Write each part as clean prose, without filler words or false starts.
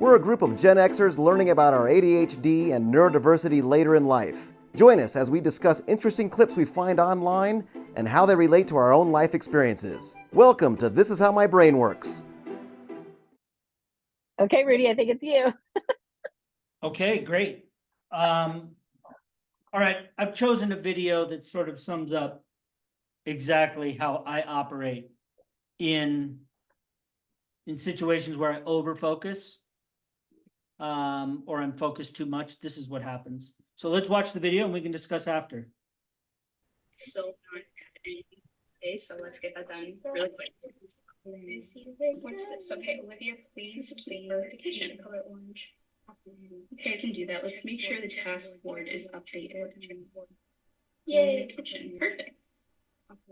We're a group of Gen Xers learning about our ADHD and neurodiversity later in life. Join us as we discuss interesting clips we find online and how they relate to our own life experiences. Welcome to This Is How My Brain Works. Okay, Rudy, I think it's you. Okay, great. All right, I've chosen a video that sort of sums up exactly how I operate in situations where I overfocus or I'm focused too much. This is what happens. So let's watch the video and we can discuss after. Still not anything today, so let's get that done really quick. What's this? Okay, Olivia, please clean the kitchen. Color orange. Okay, I can do that. Let's make sure the task board is updated. Yay, kitchen. Perfect.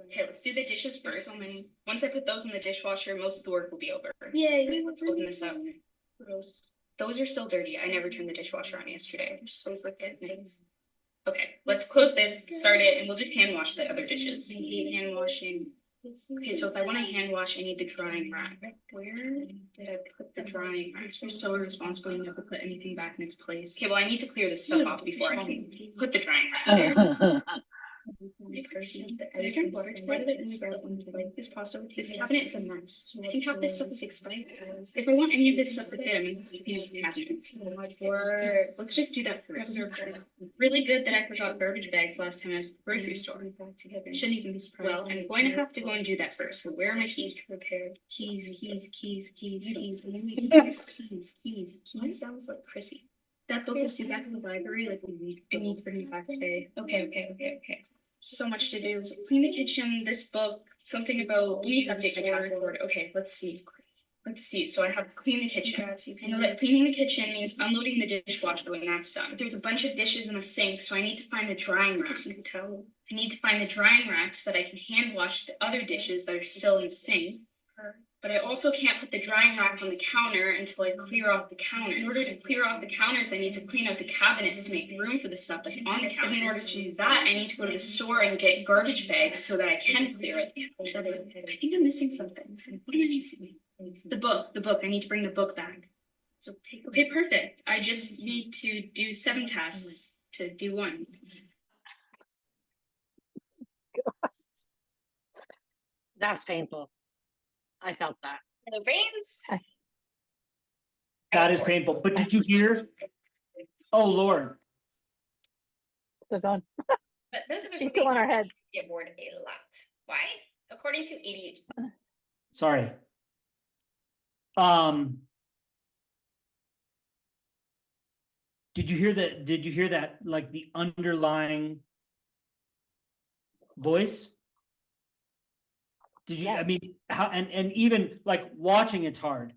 Okay, let's do the dishes first. And then once I put those in the dishwasher, most of the work will be over. Yay, let's open this up. Those are still dirty. I never turned the dishwasher on yesterday. So nice. Okay, let's close this, start it, and we'll just hand wash the other dishes. I hate hand washing. Okay, so if I want to hand wash, I need the drying rack. Where did I put the drying rack? You're so irresponsible, you never put anything back in its place. Okay, well, I need to clear this stuff off before I can put the drying rack there. This pasta, this cabinet is a mess. I think half this stuff is expired. If I want any of this stuff to fit, I'm going to clean the cabinets. Or let's just do that first. Really good that I forgot garbage bags last time I was at the grocery store. I shouldn't even be surprised. Well, I'm going to have to go and do that first. So where are my keys? Prepared. Keys. Keys sounds like prissy. That book is due back in the library like a week. I need to bring it back today. Okay. So much to do. So clean the kitchen, this book, something about we need to update my task board. Okay, let's see. So I have clean the kitchen. I know that cleaning the kitchen means unloading the dishwasher when that's done. There's a bunch of dishes in the sink, so I need to find the drying rack. I need to find the drying rack so that I can hand wash the other dishes that are still in the sink. But I also can't put the drying rack on the counter until I clear off the counters. In order to clear off the counters, I need to clean out the cabinets to make room for the stuff that's on the counter. In order to do that, I need to go to the store and get garbage bags so that I can clear out the counters. I think I'm missing something. What am I missing? The book. I need to bring the book back. So okay, perfect. I just need to do 7 tasks to do 1. That's painful. I felt that. The brains. That is painful. But did you hear? Oh, Lord. So gone. But those of us She's still on our heads. get bored a lot. Why? According to ADHD. Sorry. Did you hear that? Did you hear that? Like the underlying voice? Did you? Yeah. I mean, how? And even like watching, it's hard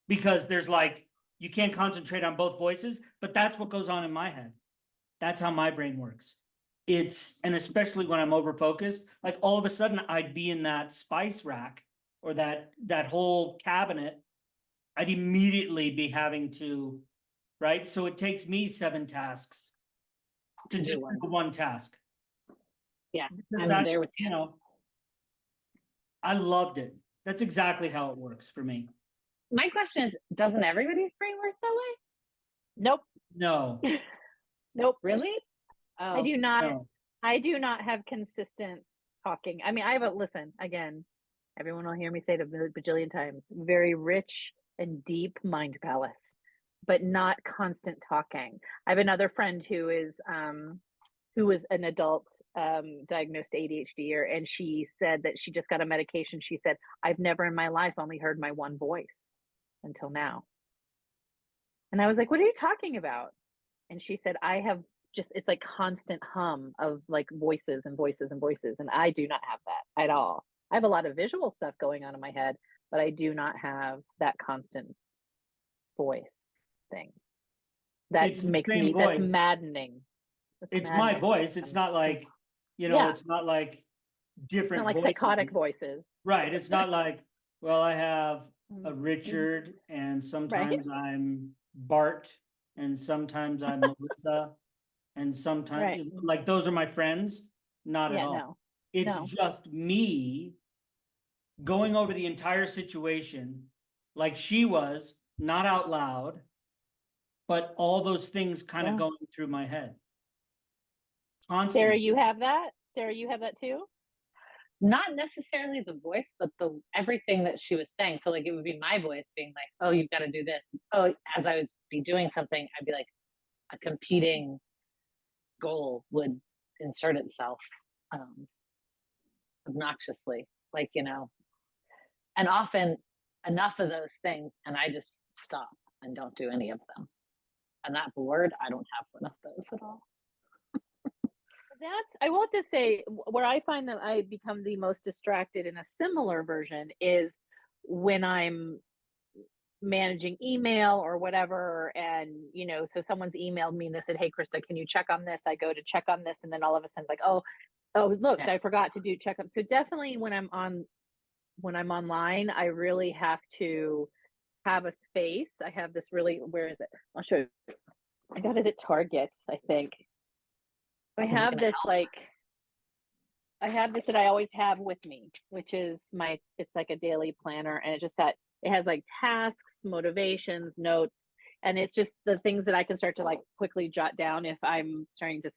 because there's like you can't concentrate on both voices. But that's what goes on in my head. That's how my brain works. And especially when I'm overfocused, like all of a sudden I'd be in that spice rack or that whole cabinet. I'd immediately be having to, right? So it takes me 7 tasks to just do one task. Yeah, Because I'm that's, there with you. you know, I loved it. That's exactly how it works for me. My question is, doesn't everybody's brain work that way? Nope. No, Really? Oh, I do not. no. I do not have consistent talking. I mean, I have listen, again, everyone will hear me say it a bajillion times, very rich and deep mind palace, but not constant talking. I have another friend who is an adult diagnosed ADHD, and she said that she just got a medication. She said, I've never in my life only heard my one voice until now. And I was like, what are you talking about? And she said, I have just, it's like constant hum of like voices and voices and voices. And I do not have that at all. I have a lot of visual stuff going on in my head, but I do not have that constant voice thing. That It's the makes same me, voice. that's maddening. It's my voice. It's not like, you know, Yeah. it's not like different It's not like voices. psychotic voices. Right. It's not like, well, I have a Richard and sometimes I'm Bart and sometimes I'm Melissa and sometimes like those are my friends. Not at all. No. It's just me going over the entire situation like she was, not out loud, but all those things kind of Yeah. going through my head Sarah, constantly. you have that? Sarah, you have that too? Not necessarily the voice, but the everything that she was saying. So like it would be my voice being like, "Oh, you've got to do this." Oh, as I would be doing something, I'd be like, a competing goal would insert itself obnoxiously, like and often enough of those things, and I just stop and don't do any of them. And that bored, I don't have one of those at all. I will have to say, where I find that I become the most distracted in a similar version is when I'm managing email or whatever. And, so someone's emailed me and they said, "Hey, Krista, can you check on this?" I go to check on this. And then all of a sudden, like, oh, look, Yeah. I forgot to do check up. So definitely when I'm online, I really have to have a space. I have this really, where is it? I'll show you. I got it at Target, I think. I have this I have this that I always have with me, which is it's like a daily planner, and it has like tasks, motivations, notes, and it's just the things that I can start to like quickly jot down if I'm starting to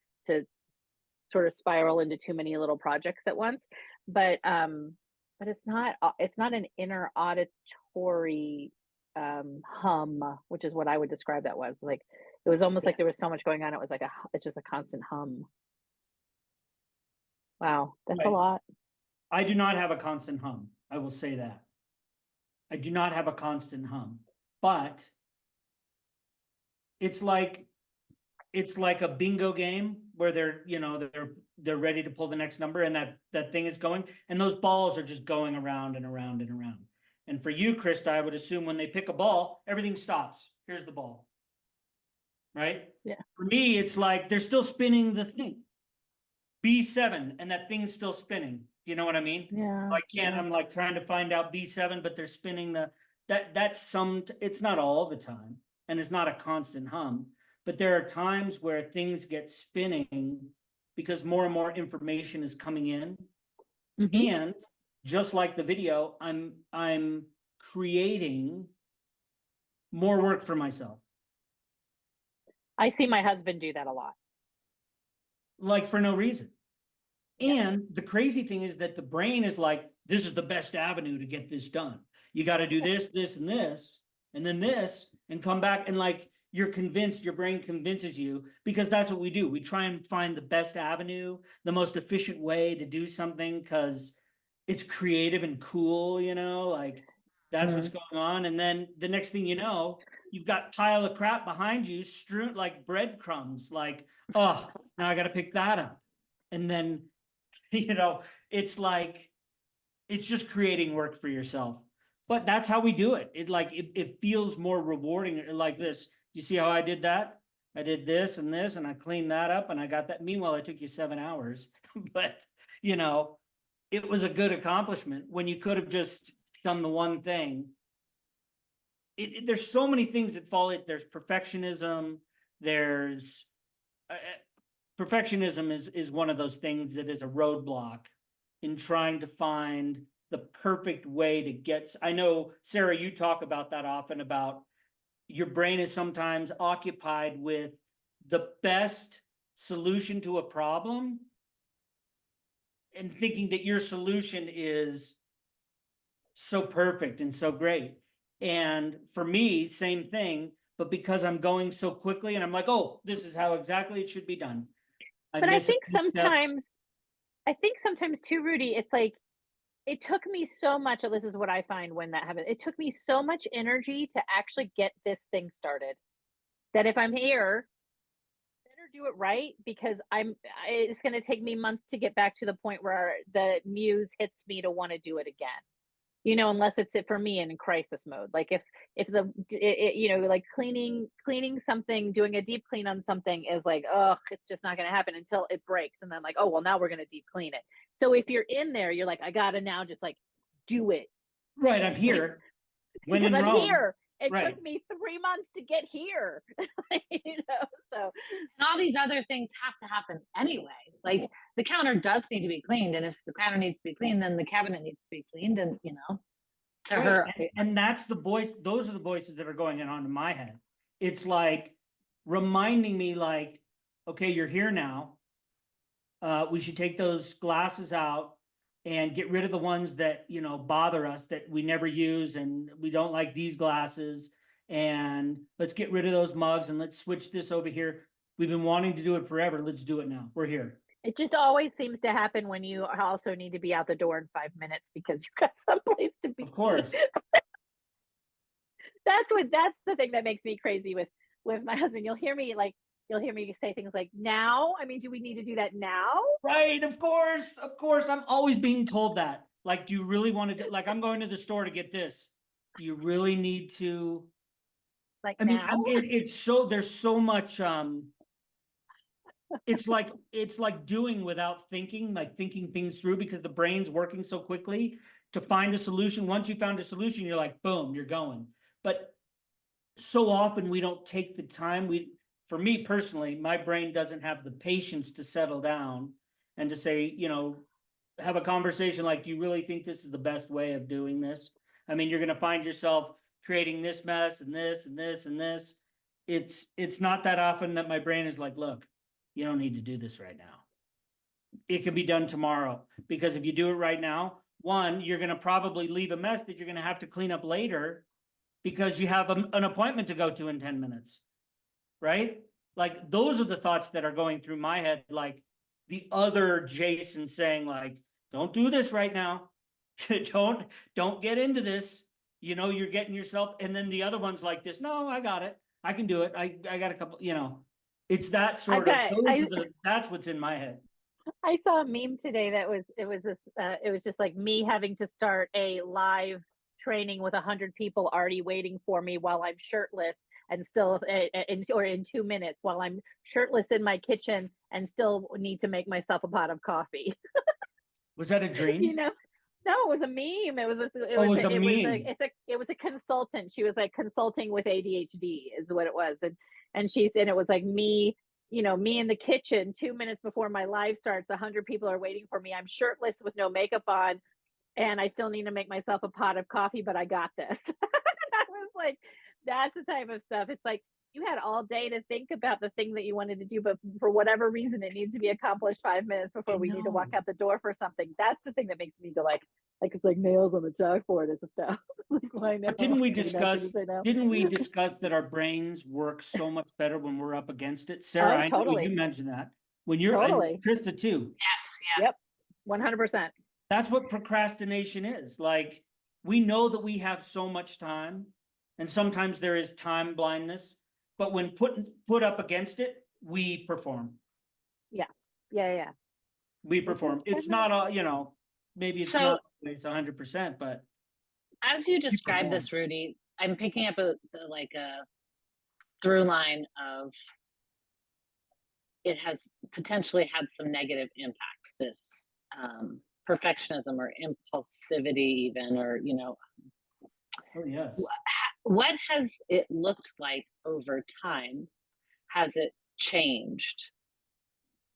sort of spiral into too many little projects at once. But it's not an inner auditory hum, which is what I would describe that was. Like it was almost like there was so much going on. It was like it's just a constant hum. Wow, that's a Right. lot. I do not have a constant hum. I will say that. I do not have a constant hum, but it's like a bingo game where they're ready to pull the next number, and that thing is going, and those balls are just going around and around and around. And for you, Krista, I would assume when they pick a ball, everything stops. Here's the ball. Right? Yeah. For me, it's like they're still spinning the thing. B7, and that thing's still spinning. You know what I mean? Yeah. I'm like trying to find out B7, but they're spinning it's not all the time, and it's not a constant hum, but there are times where things get spinning because more and more information is coming in. Mhm. And just like the video, I'm creating more work for myself. I see my husband do that a lot. Like for no reason. Yeah. And the crazy thing is that the brain is like, this is the best avenue to get this done. You got to do this, this, and this, and then this, and come back. And like, you're convinced, your brain convinces you, because that's what we do. We try and find the best avenue, the most efficient way to do something, because it's creative and cool, like that's what's going on. And then the next thing you know, you've got a pile of crap behind you strewn like breadcrumbs, like, oh, now I got to pick that up. And then, it's like, it's just creating work for yourself. But that's how we do it. It feels more rewarding like this. You see how I did that? I did this, and I cleaned that up, and I got that. Meanwhile, it took you 7 hours, but it was a good accomplishment when you could have just done the one thing. There's so many things that fall it. There's perfectionism. There's perfectionism is one of those things that is a roadblock in trying to find the perfect way to get. I know, Sarah, you talk about that often, about your brain is sometimes occupied with the best solution to a problem and thinking that your solution is so perfect and so great. And for me, same thing, but because I'm going so quickly and I'm like, oh, this is how exactly it should be done. But I think sometimes too, Rudy, it's like, it took me so much, this is what I find when that happens. It took me so much energy to actually get this thing started, that if I'm here, better do it right, because it's going to take me months to get back to the point where the muse hits me to want to do it again. Unless it's for me in crisis mode. Like if like cleaning something, doing a deep clean on something is like, oh, it's just not going to happen until it breaks. And then like, oh, well, now we're going to deep clean it. So if you're in there, you're like, I got to now just like do it. Right. I'm here. When in I'm Rome. here. It right. took me 3 months to get here. So. And all these other things have to happen anyway. Like the counter does need to be cleaned. And if the counter needs to be cleaned, then the cabinet needs to be cleaned. And, to right. her. And that's the voice. Those are the voices that are going on in my head. It's like, reminding me like, okay, you're here now. We should take those glasses out and get rid of the ones that, you know, bother us that we never use, and we don't like these glasses, and let's get rid of those mugs and let's switch this over here. We've been wanting to do it forever. Let's do it now. We're here. It just always seems to happen when you also need to be out the door in 5 minutes because you've got someplace to be. Of course. That's the thing that makes me crazy with my husband. You'll hear me say things like, now? I mean, do we need to do that now? Right, of course. I'm always being told that. Like, do you really want to do, like, I'm going to the store to get this. Do you really need to? Like I mean, now? it's so, there's so much, it's like doing without thinking, like thinking things through, because the brain's working so quickly to find a solution. Once you found a solution, you're like, boom, you're going. But so often we don't take the time. For me personally, my brain doesn't have the patience to settle down and to say, you know, have a conversation like, do you really think this is the best way of doing this? I mean, you're going to find yourself creating this mess and this and this and this. It's not that often that my brain is like, look, you don't need to do this right now. It can be done tomorrow, because if you do it right now, one, you're going to probably leave a mess that you're going to have to clean up later because you have an appointment to go to in 10 minutes. Right? Like, those are the thoughts that are going through my head. Like, the other Jason saying, like, don't do this right now. don't get into this. You know, you're getting yourself. And then the other one's like this. No, I got it. I can do it. I got a couple, you know, it's that sort of, that's what's in my head. I saw a meme today that it was just like me having to start a live training with 100 people already waiting for me while I'm shirtless and still in 2 minutes while I'm shirtless in my kitchen and still need to make myself a pot of coffee. Was that a dream? You know, no, it was a meme. It was a consultant. She was like consulting with ADHD is what it was. And she said it was like me, you know, me in the kitchen 2 minutes before my live starts, 100 people are waiting for me. I'm shirtless with no makeup on, and I still need to make myself a pot of coffee, but I got this. I was like, that's the type of stuff. It's like you had all day to think about the thing that you wanted to do, but for whatever reason, it needs to be accomplished 5 minutes before we need to walk out the door for something. That's the thing that makes me go like it's like nails on the chalkboard and stuff. Like, why now? Didn't we discuss that our brains work so much better when we're up against it? Sarah, totally. I know you mentioned that. When you're totally. And Krista too. Yes. Yep. 100%. That's what procrastination is. Like, we know that we have so much time, and sometimes there is time blindness, but when put up against it, we perform. Yeah. We perform. It's not all, you know, maybe it's not always 100%, but as you describe this, Rudy, I'm picking up a through line of it has potentially had some negative impacts, this perfectionism or impulsivity even, or, you know. Oh, yes. What has it looked like over time? Has it changed?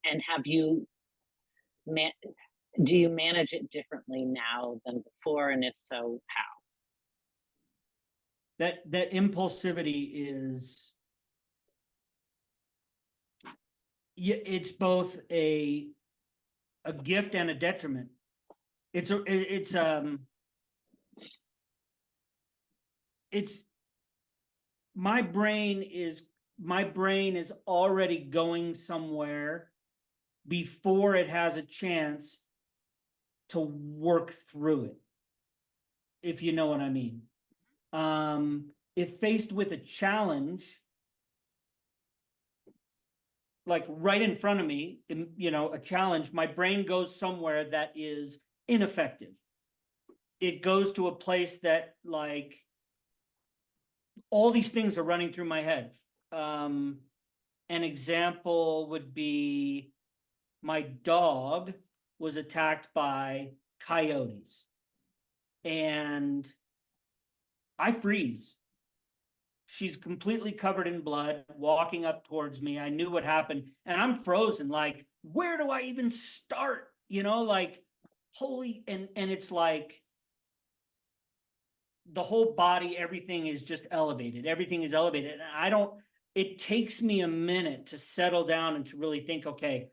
And have you, do you manage it differently now than before? And if so, how? That impulsivity is, yeah, it's both a gift and a detriment. It's my brain is already going somewhere before it has a chance to work through it, if you know what I mean. If faced with a challenge, like right in front of me, you know, a challenge, my brain goes somewhere that is ineffective. It goes to a place that, like, all these things are running through my head. An example would be my dog was attacked by coyotes, and I freeze. She's completely covered in blood, walking up towards me. I knew what happened, and I'm frozen. Like, where do I even start? You know, like, holy, and it's like the whole body, everything is just elevated. Everything is elevated. And it takes me a minute to settle down and to really think, okay,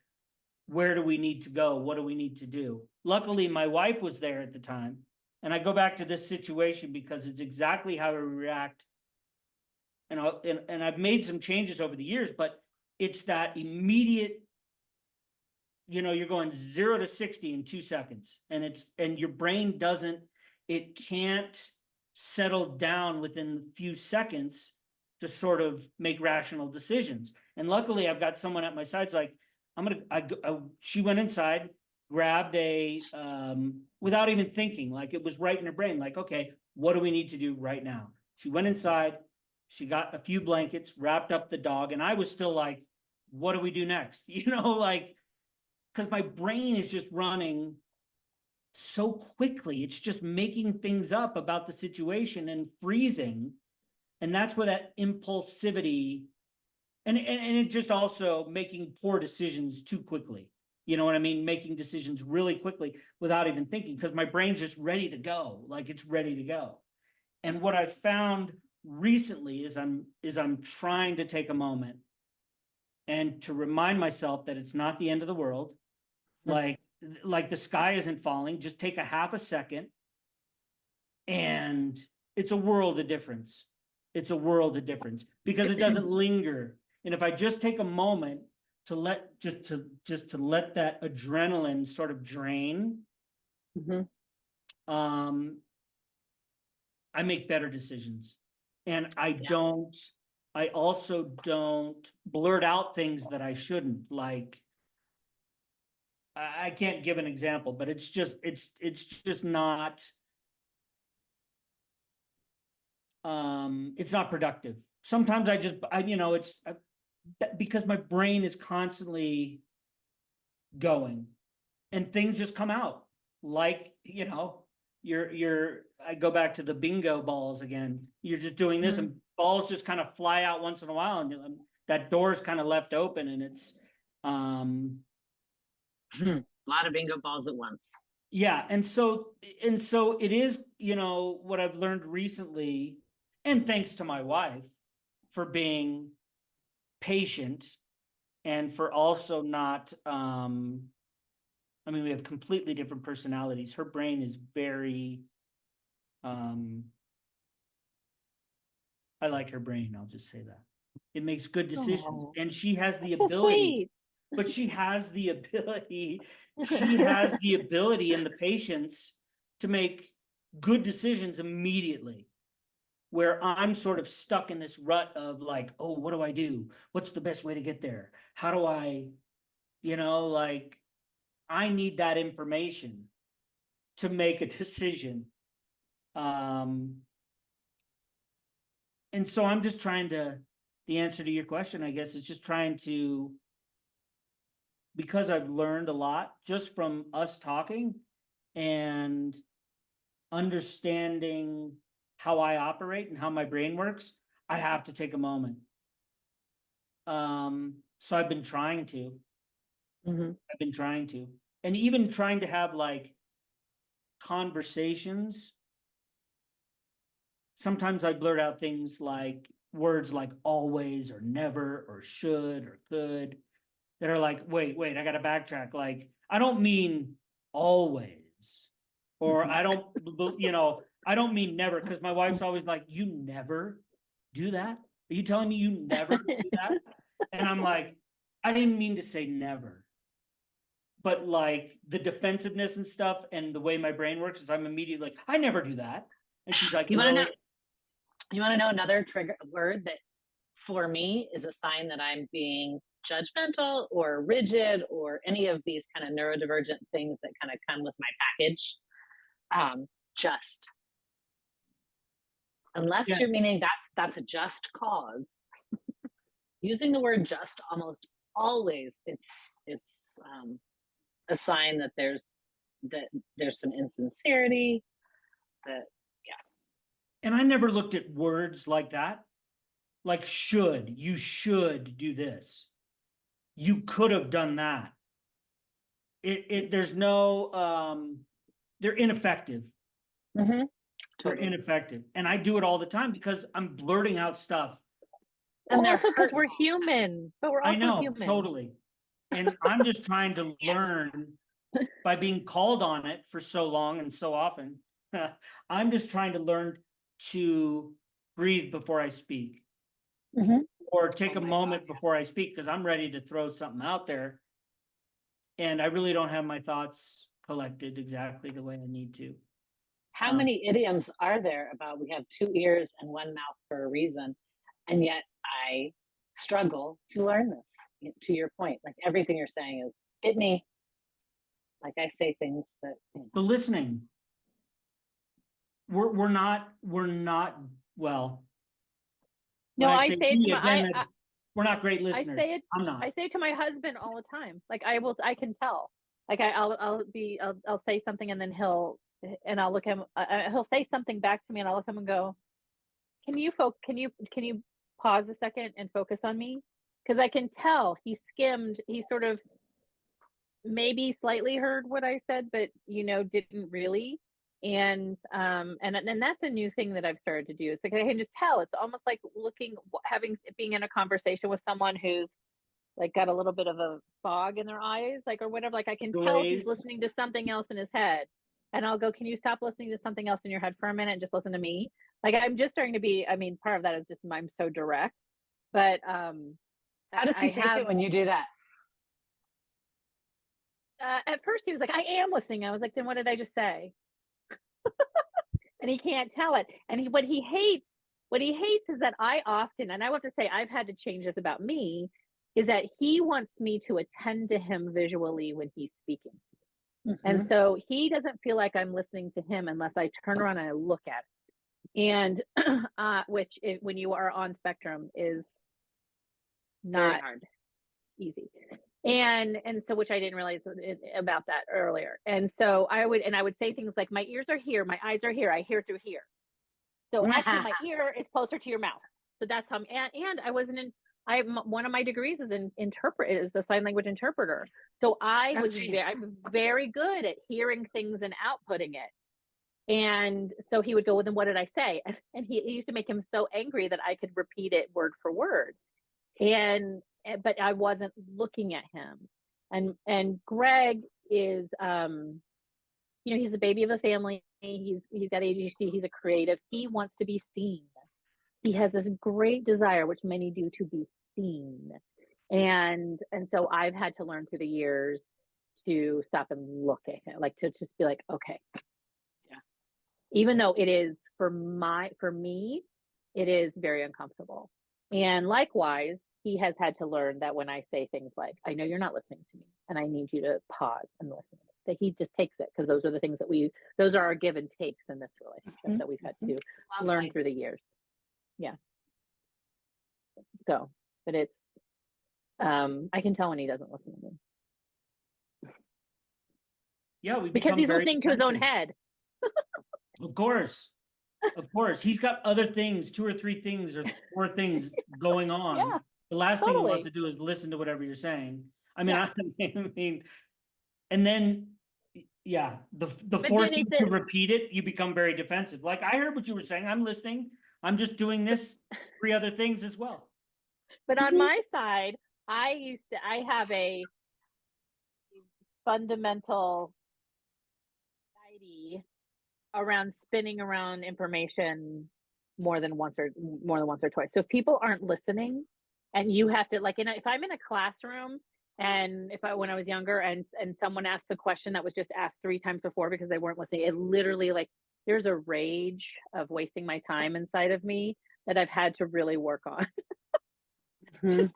where do we need to go? What do we need to do? Luckily, my wife was there at the time. And I go back to this situation because it's exactly how I react. And I've made some changes over the years, but it's that immediate, you're going 0 to 60 in 2 seconds. And your brain it can't settle down within a few seconds to sort of make rational decisions. And luckily, I've got someone at my side. It's like, she went inside, grabbed without even thinking, like it was right in her brain, like, okay, what do we need to do right now? She went inside, she got a few blankets, wrapped up the dog, and I was still like, what do we do next? Like, because my brain is just running so quickly. It's just making things up about the situation and freezing. And that's where that impulsivity, and it just also making poor decisions too quickly. You know what I mean? Making decisions really quickly without even thinking, because my brain's just ready to go. Like it's ready to go. And what I've found recently is I'm trying to take a moment and to remind myself that it's not the end of the world. Like the sky isn't falling. Just take a half a second. And it's a world of difference. It's a world of difference because it doesn't linger. And if I just take a moment to let that adrenaline sort of drain, I make better decisions. And I also don't blurt out things that I shouldn't. Like, I can't give an example, but it's just not, it's not productive. Sometimes because my brain is constantly going and things just come out. Like, I go back to the bingo balls again. You're just doing this and balls just kind of fly out once in a while, and that door's kind of left open, and it's a lot of bingo balls at once. Yeah. And so it is, what I've learned recently, and thanks to my wife for being patient and for also not, we have completely different personalities. Her brain is very, I like her brain. I'll just say that. It makes good decisions. And she has the ability, but she has the ability and the patience to make good decisions immediately, where I'm sort of stuck in this rut of like, oh, what do I do? What's the best way to get there? How do I, I need that information to make a decision. And so I'm just the answer to your question, I guess, is just trying to, because I've learned a lot just from us talking and understanding how I operate and how my brain works, I have to take a moment. So I've been trying to. And even trying to have like conversations. Sometimes I blurt out things like words like always or never or should or could that are like, wait, I got to backtrack. Like, I don't mean always, or I don't mean never, because my wife's always like, you never do that? Are you telling me you never do that? And I'm like, I didn't mean to say never. But like the defensiveness and stuff and the way my brain works is I'm immediately like, I never do that. And she's like, you want to know another trigger word that for me is a sign that I'm being judgmental or rigid or any of these kind of neurodivergent things that kind of come with my package? Just. Unless you're meaning that's a just cause. Using the word just almost always, it's a sign that there's some insincerity, And I never looked at words like that. Like you should do this. You could have done that. There's no, they're ineffective. They're ineffective. And I do it all the time because I'm blurting out stuff And they're also because hurt. we're human, but we're I also know, human. totally. And I'm just trying to learn by being called on it for so long and so often. I'm just trying to learn to breathe before I speak, or take a moment before I speak, because I'm ready to throw something out there. And I really don't have my thoughts collected exactly the way I need to. How many idioms are there about we have 2 ears and 1 mouth for a reason? And yet I struggle to learn this, to your point. Like everything you're saying is hit me. Like I say things that, The listening. We're not well. No, When I say say it we, to again, my, we're not great I listeners. say it. I'm not. I say it to my husband all the time. Like I can tell. Like I'll say something and then I'll look him. He'll say something back to me and I'll look him and go, can you pause a second and focus on me? Because I can tell he sort of maybe slightly heard what I said, but didn't really. And that's a new thing that I've started to do. It's like I can just tell. It's almost like being in a conversation with someone who's like got a little bit of a fog in their eyes, like, or whatever. Like I can tell he's Glaze. listening to something else in his head. And I'll go, can you stop listening to something else in your head for a minute and just listen to me? Like I'm just starting to be, I mean, part of that is just I'm so direct. But how does he take it when you do that? At first he was like, I am listening. I was like, then what did I just say? And he can't tell it. And what he hates is that I often, and I have to say, I've had to change this about me, is that he wants me to attend to him visually when he's speaking to me. And so he doesn't feel like I'm listening to him unless I turn around and I look at it. And which when you are on spectrum is not easy. And so, which I didn't realize about that earlier. And so I would say things like, my ears are here, my eyes are here, I hear through here. So actually my ear is closer to your mouth. So that's how, and I wasn't in, one of my degrees is is the sign language interpreter. So I'm very good at hearing things and outputting it. And so he would go, well, then what did I say? And it used to make him so angry that I could repeat it word for word. But I wasn't looking at him. And Greg is, he's a baby of the family. He's got ADHD. He's a creative. He wants to be seen. He has this great desire, which many do, to be seen. And so I've had to learn through the years to stop and look at him, like to just be like, okay. Yeah. Even though it is for me, it is very uncomfortable. And likewise, he has had to learn that when I say things like, I know you're not listening to me and I need you to pause and listen, that he just takes it, because those are the things those are our give and takes in this relationship that we've had to learn through the years. Yeah. So, but it's, I can tell when he doesn't listen to me. Yeah, because he's listening to his own head. Of course. He's got other things, 2 or 3 things or 4 things going on. Yeah, the last thing he wants to do is listen to whatever you're saying. I mean, I mean, and then, yeah, the forcing to repeat it, you become very defensive. Like, I heard what you were saying. I'm listening. I'm just doing this 3 other things as well. But on my side, I have a fundamental anxiety around spinning around information more than once or twice. So if people aren't listening, and you have to, like, if I'm in a classroom, and when I was younger and someone asks a question that was just asked 3 times before because they weren't listening, it literally, like, there's a rage of wasting my time inside of me that I've had to really work on. Just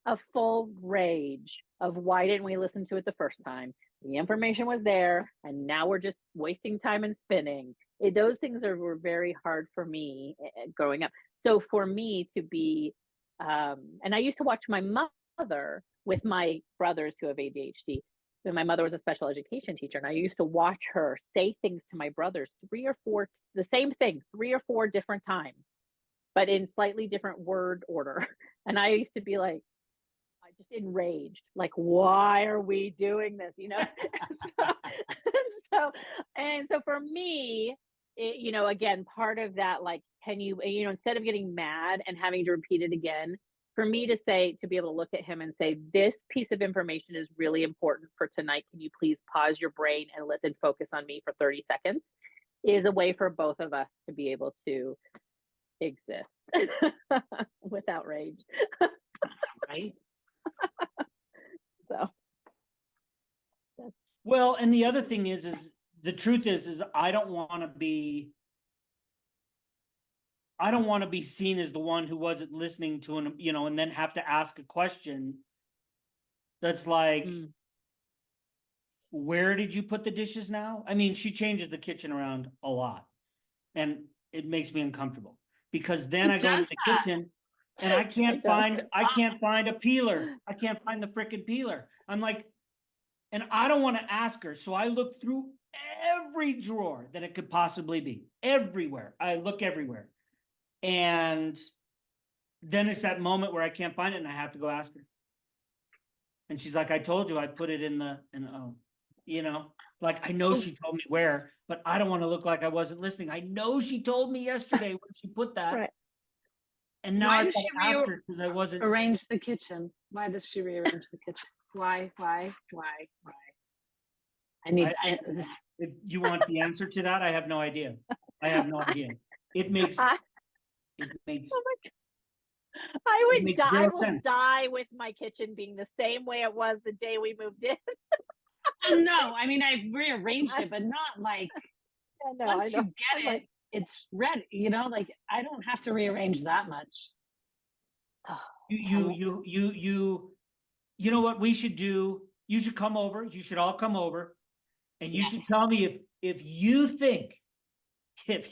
a full rage of, why didn't we listen to it the first time? The information was there, and now we're just wasting time and spinning. Those things were very hard for me growing up. So for me to be, and I used to watch my mother with my brothers who have ADHD. And my mother was a special education teacher, and I used to watch her say things to my brothers, the same thing, 3 or 4 different times, but in slightly different word order. And I used to be like, I just enraged, like, why are we doing this? So for me, again, part of that, like, can you, instead of getting mad and having to repeat it again, for me to say, to be able to look at him and say, this piece of information is really important for tonight. Can you please pause your brain and let them focus on me for 30 seconds? Is a way for both of us to be able to exist without rage. Right? So, Well, and the other thing is the truth is I don't want to be seen as the one who wasn't listening to him, you know, and then have to ask a question that's like, where did you put the dishes now? I mean, she changes the kitchen around a lot, and it makes me uncomfortable because then I go into the kitchen and I can't find a peeler. I can't find the frickin' peeler. I'm like, and I don't want to ask her. So I look through every drawer that it could possibly be. Everywhere. I look everywhere. And then it's that moment where I can't find it and I have to go ask her. And she's like, I told you I put it in you know, like I know she told me where, but I don't want to look like I wasn't listening. I know she told me yesterday where she put that. right. And now Why I've does got she to ask her because I wasn't. Arrange the kitchen. Why does she rearrange the kitchen? Why? If you want the answer to that, I have no idea. It makes Oh my God. I will die with my kitchen being the same way it was the day we moved in. No, I mean, I've rearranged it, but not like once you get it, it's ready. You know, like I don't have to rearrange that much. You know what we should do? You should come over. You should all come over, and you should tell me if you think that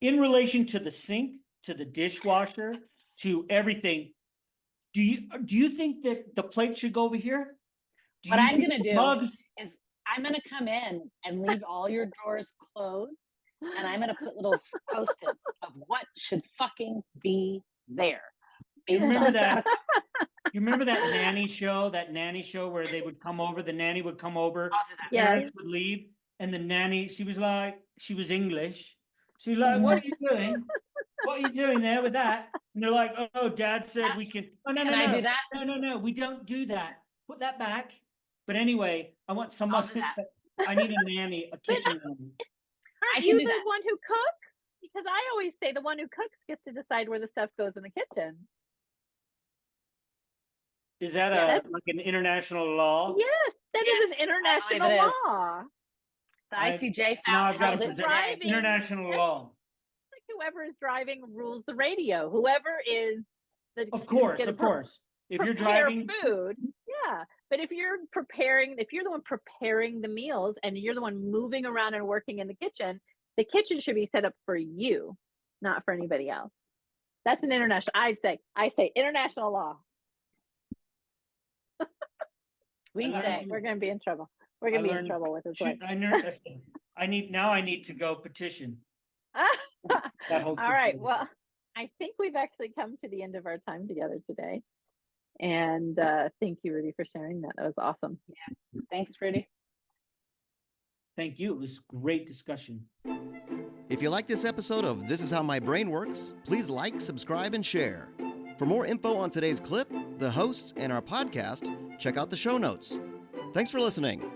in relation to the sink, to the dishwasher, to everything, do you think that the plate should go over here? What I'm going to do is I'm going to come in and leave all your drawers closed, and I'm going to put little post-its of what should fucking be there. You remember that? You remember that nanny show? That nanny show where they would come over. The nanny would come over. Parents would leave, and the nanny. She was English. She was like, "What are you doing? What are you doing there with that?" And they're like, "Oh, Dad said we can." Oh, no, Can I do that? No, we don't do that. Put that back. But anyway, I want someone. I need a nanny, a kitchen nanny. Aren't you the one who cooks? Because I always say the one who cooks gets to decide where the stuff goes in the kitchen. Is that like an international law? Yes, that is an international law. The ICJ now I've got international law. Like whoever is driving rules the radio. Whoever is of course. If you're driving food, but if you're the one preparing the meals and you're the one moving around and working in the kitchen should be set up for you, not for anybody else. That's an international. I say international law. We're going to be in trouble. We're going to be in trouble with this one. I need to go petition. That whole situation. All right. Well, I think we've actually come to the end of our time together today. And thank you, Rudy, for sharing that. That was awesome. Yeah. Thanks, Rudy. Thank you. It was great discussion. If you like this episode of This Is How My Brain Works, please like, subscribe, and share. For more info on today's clip, the hosts, and our podcast, check out the show notes. Thanks for listening.